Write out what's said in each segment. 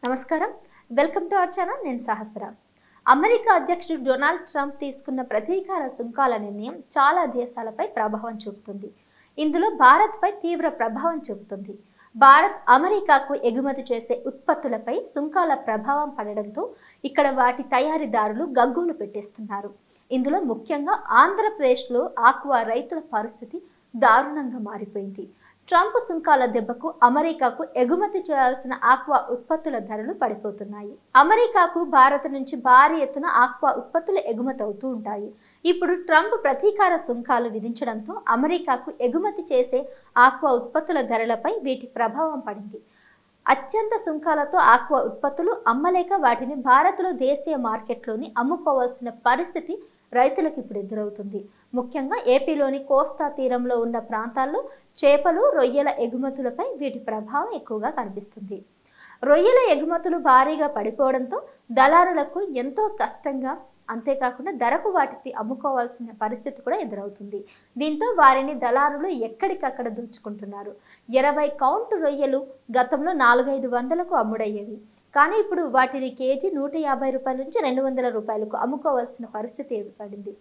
నమస్కారం welcome to our channel నేను సహస్ర America అధ్యక్షుడు డొనాల్డ్ ట్రంప్ తీసుకున్న ప్రతీకార సుంకాల నిర్ణయం చాలా దేశాలపై ప్రభావం చూపుతుంది. ఇందులో భారత్ పై తీవ్ర ప్రభావం చూపుతుంది. భారత్ అమెరికాకు ఎగుమతి చేసే ఉత్పత్తులపై సుంకాల ప్రభావం పడడంతో ఇక్కడ వాటి తయారీదారులు గగ్గోలు పెట్టేస్తున్నారు. ఇందులో ముఖ్యంగా ఆంధ్రప్రదేశ్లో ఆక్వా రైతుల పరిస్థితి దారుణంగా మారిపోయింది. ట్రంప్ సుంకాల దెబ్బకు అమెరికాకు ఎగుమతి చేయాల్సిన ఆక్వా ఉత్పత్తుల ధరలు పడిపోతున్నాయి. అమెరికాకు భారత్ నుంచి భారీ ఎత్తున ఆక్వా ఉత్పత్తులు ఎగుమతి అవుతూ ఉంటాయి. ఇప్పుడు ట్రంప్ ప్రతీకార సుంకాలు విధించడంతో అమెరికాకు ఎగుమతి చేసే ఆక్వా ఉత్పత్తుల ధరలపై వీటి ప్రభావం పడింది. అత్యంత సుంకాలతో ఆక్వా ఉత్పత్తులు అమ్మలేక వాటిని భారత్లో దేశీయ మార్కెట్లోని అమ్ముకోవాల్సిన పరిస్థితి రైతులకు ఇప్పుడు ఎదురవుతుంది. ముఖ్యంగా ఏపీలోని కోస్తా తీరంలో ఉన్న ప్రాంతాల్లో చేపలు, రొయ్యల ఎగుమతులపై వీటి ప్రభావం ఎక్కువగా కనిపిస్తుంది. రొయ్యల ఎగుమతులు భారీగా పడిపోవడంతో దళారులకు ఎంతో కష్టంగా, అంతేకాకుండా ధరకు వాటికి అమ్ముకోవాల్సిన పరిస్థితి కూడా ఎదురవుతుంది. దీంతో వారిని దళారులు ఎక్కడికక్కడ దోచుకుంటున్నారు. 20 కౌంట్ రొయ్యలు గతంలో 400-500కు అమ్ముడయ్యేవి. కానీ ఇప్పుడు వాటిని కేజీ 150 రూపాయల నుంచి 200 రూపాయలకు అమ్ముకోవాల్సిన పరిస్థితి ఏర్పడింది.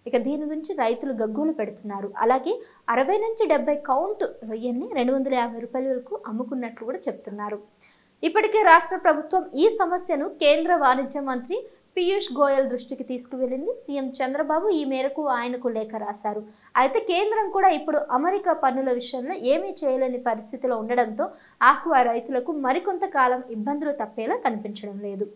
ఇక దీని గురించి రైతులు గగ్గోలు పెడుతున్నారు. అలాగే 60 నుంచి 70 కౌంట్ రొయ్యల్ని 250 రూపాయల వరకు అమ్ముకున్నట్లు కూడా చెప్తున్నారు. ఇప్పటికే రాష్ట్ర ప్రభుత్వం ఈ సమస్యను కేంద్ర వాణిజ్య మంత్రి పీయూష్ గోయల్ దృష్టికి తీసుకువెళ్లింది. సీఎం చంద్రబాబు ఈ మేరకు ఆయనకు లేఖ రాశారు. అయితే కేంద్రం కూడా ఇప్పుడు అమెరికా పన్నుల విషయంలో ఏమీ చేయలేని పరిస్థితిలో ఉండడంతో ఆక్వా రైతులకు మరికొంత కాలం ఇబ్బందులు తప్పేలా కనిపించడం లేదు.